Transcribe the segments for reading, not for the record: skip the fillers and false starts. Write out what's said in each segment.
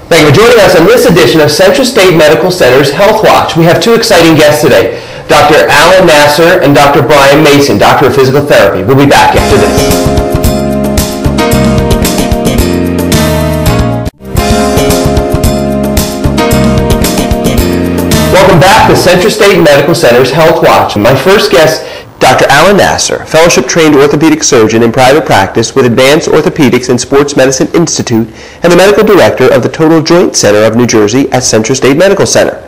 Thank you for joining us on this edition of CentraState Medical Center's Healthwatch. We have two exciting guests today, Dr. Alan Nasar and Dr. Brian Mason, Doctor of Physical Therapy. We'll be back after this. Welcome back to CentraState Medical Center's Healthwatch. My first guest, Dr. Alan Nasar, fellowship-trained orthopedic surgeon in private practice with Advanced Orthopedics and Sports Medicine Institute and the medical director of the Total Joint Center of New Jersey at CentraState Medical Center.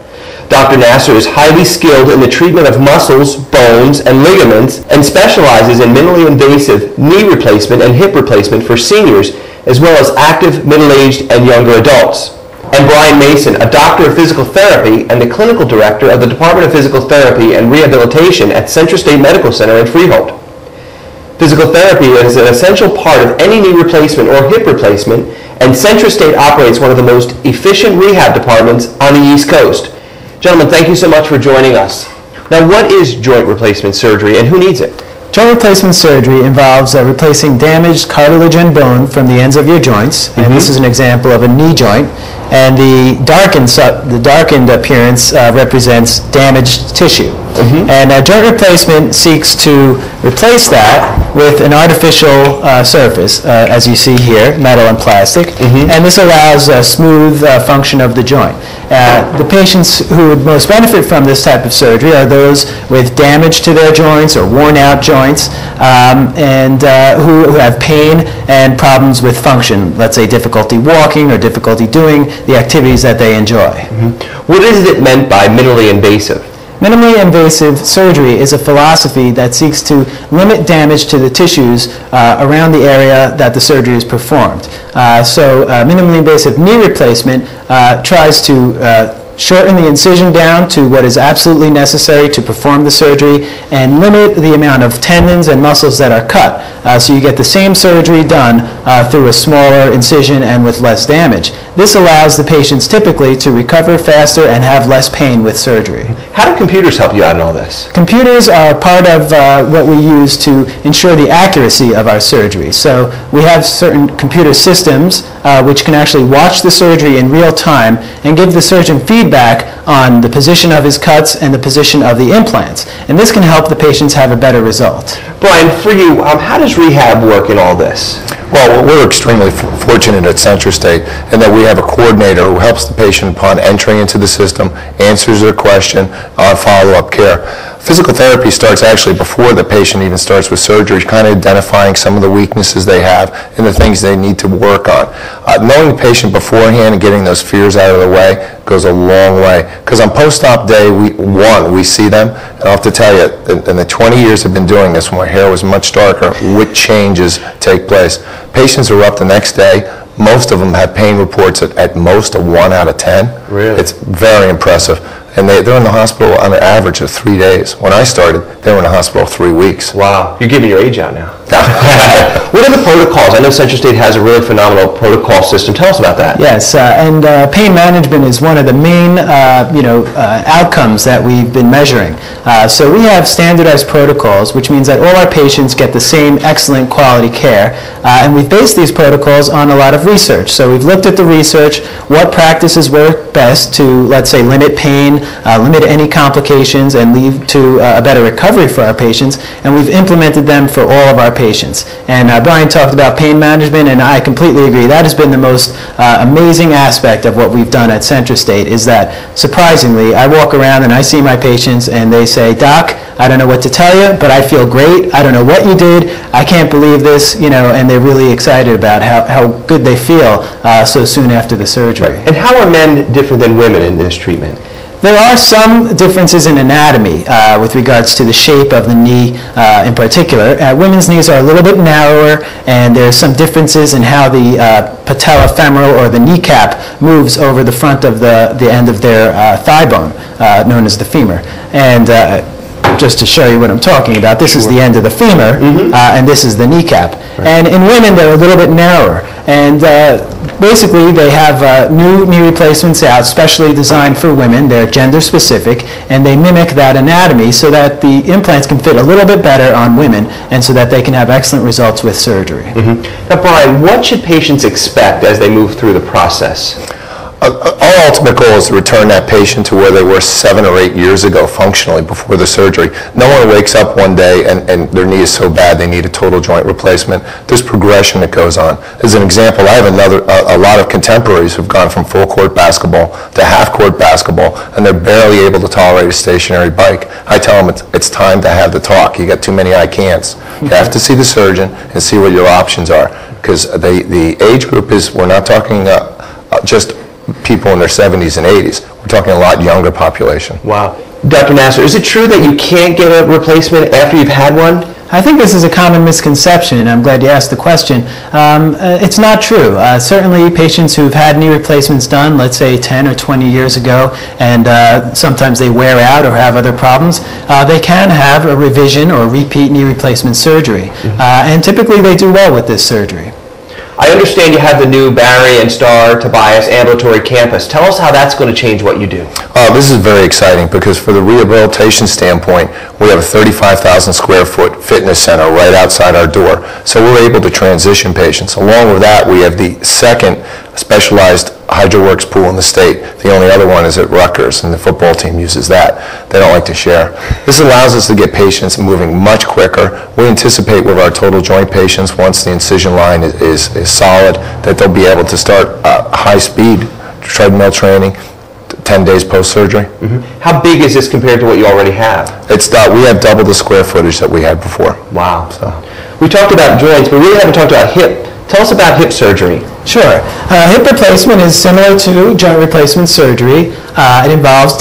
Dr. Nasar is highly skilled in the treatment of muscles, bones, and ligaments and specializes in minimally invasive knee replacement and hip replacement for seniors as well as active, middle-aged, and younger adults. And Brian Mason, a doctor of physical therapy and the clinical director of the Department of Physical Therapy and Rehabilitation at CentraState Medical Center in Freehold. Physical therapy is an essential part of any knee replacement or hip replacement, and CentraState operates one of the most efficient rehab departments on the East Coast. Gentlemen, thank you so much for joining us. Now, what is joint replacement surgery and who needs it? Joint replacement surgery involves replacing damaged cartilage and bone from the ends of your joints, and this is an example of a knee joint. And the darkened appearance represents damaged tissue. And joint replacement seeks to replace that with an artificial surface, as you see here, metal and plastic, and this allows a smooth function of the joint. The patients who would most benefit from this type of surgery are those with damage to their joints or worn out joints, and who have pain and problems with function, let's say difficulty walking or difficulty doing the activities that they enjoy. What is it meant by minimally invasive? Minimally invasive surgery is a philosophy that seeks to limit damage to the tissues around the area that the surgery is performed. Minimally invasive knee replacement tries to shorten the incision down to what is absolutely necessary to perform the surgery and limit the amount of tendons and muscles that are cut. So you get the same surgery done through a smaller incision and with less damage. This allows the patients typically to recover faster and have less pain with surgery. How do computers help you out in all this? Computers are part of what we use to ensure the accuracy of our surgery. So we have certain computer systems which can actually watch the surgery in real time and give the surgeon feedback on the position of his cuts and the position of the implants. And this can help the patients have a better result. Brian, for you, how does rehab work in all this? Well, we're extremely fortunate at CentraState in that we have a coordinator who helps the patient upon entering into the system, answers their question on follow-up care. Physical therapy starts actually before the patient even starts with surgery, kind of identifying some of the weaknesses they have and the things they need to work on. Knowing the patient beforehand and getting those fears out of the way goes a long way. Because on post-op day we see them, and I'll have to tell you, in the 20 years I've been doing this, when my hair was much darker, what changes take place. Patients are up the next day. Most of them have pain reports at most a 1 out of 10. Really? It's very impressive. And they're in the hospital on an average of 3 days. When I started, they were in the hospital 3 weeks. Wow. You're giving your age out now. What are the protocols? I know CentraState has a really phenomenal protocol system. Tell us about that. Yes, and pain management is one of the main outcomes that we've been measuring. So we have standardized protocols, which means that all our patients get the same excellent quality care. And we've based these protocols on a lot of research. So we've looked at the research, what practices work best to, let's say, limit pain, limit any complications, and lead to a better recovery for our patients. And we've implemented them for all of our patients. And Brian talked about pain management, and I completely agree. That has been the most amazing aspect of what we've done at CentraState, is that surprisingly, I walk around and I see my patients and they say, "Doc, I don't know what to tell you, but I feel great. I don't know what you did. I can't believe this," and they're really excited about how good they feel so soon after the surgery. Right. And how are men different than women in this treatment? There are some differences in anatomy with regards to the shape of the knee in particular. Women's knees are a little bit narrower, and there's some differences in how the patellofemoral or the kneecap moves over the front of the end of their thigh bone, known as the femur. And just to show you what I'm talking about, this is the end of the femur, and this is the kneecap. Right. And in women, they're a little bit narrower. And basically, they have new knee replacements out, specially designed for women. They're gender specific, and they mimic that anatomy so that the implants can fit a little bit better on women, and so that they can have excellent results with surgery. Now, Brian, what should patients expect as they move through the process? Our ultimate goal is to return that patient to where they were 7 or 8 years ago functionally before the surgery. No one wakes up one day and their knee is so bad they need a total joint replacement. There's progression that goes on. As an example, I have a lot of contemporaries who've gone from full court basketball to half court basketball, and they're barely able to tolerate a stationary bike. I tell them it's time to have the talk. You got too many I can'ts. You have to see the surgeon and see what your options are, because the age group is, we're not talking just people in their 70s and 80s. We're talking a lot younger population. Wow. Dr. Nasar, is it true that you can't get a replacement after you've had one? I think this is a common misconception, and I'm glad you asked the question. It's not true. Certainly patients who've had knee replacements done, let's say 10 or 20 years ago, and sometimes they wear out or have other problems, they can have a revision or repeat knee replacement surgery. And typically they do well with this surgery. I understand you have the new Barry and Star Tobias ambulatory campus. Tell us how that's going to change what you do. This is very exciting, because for the rehabilitation standpoint, we have a 35,000 square foot fitness center right outside our door. So we're able to transition patients. Along with that, we have the second specialized HydroWorks pool in the state. The only other one is at Rutgers, and the football team uses that. They don't like to share. This allows us to get patients moving much quicker. We anticipate with our total joint patients, once the incision line is solid, that they'll be able to start high-speed treadmill training 10 days post-surgery. How big is this compared to what you already have? We have double the square footage that we had before. Wow. So we talked about joints, but we really haven't talked about hip. Tell us about hip surgery. Sure. Hip replacement is similar to joint replacement surgery. It involves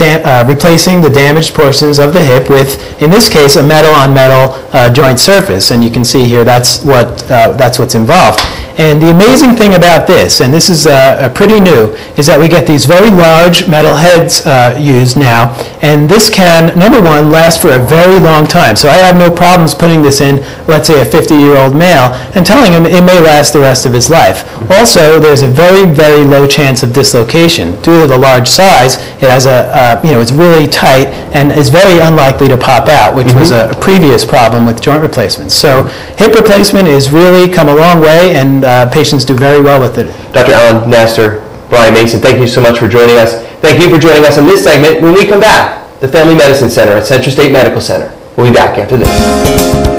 replacing the damaged portions of the hip with, in this case, a metal-on-metal joint surface. And you can see here that's what's involved. And the amazing thing about this, and this is pretty new, is that we get these very large metal heads used now. And this can, number one, last for a very long time. So I have no problems putting this in, let's say, a 50-year-old male, and telling him it may last the rest of his life. Also, there's a very, very low chance of dislocation. Due to the large size, it has it's really tight and is very unlikely to pop out, which was a previous problem with joint replacements. So hip replacement has really come a long way, and patients do very well with it. Dr. Alan, Nasar, Brian Mason, thank you so much for joining us. Thank you for joining us in this segment. When we come back, the Family Medicine Center at CentraState Medical Center. We'll be back after this.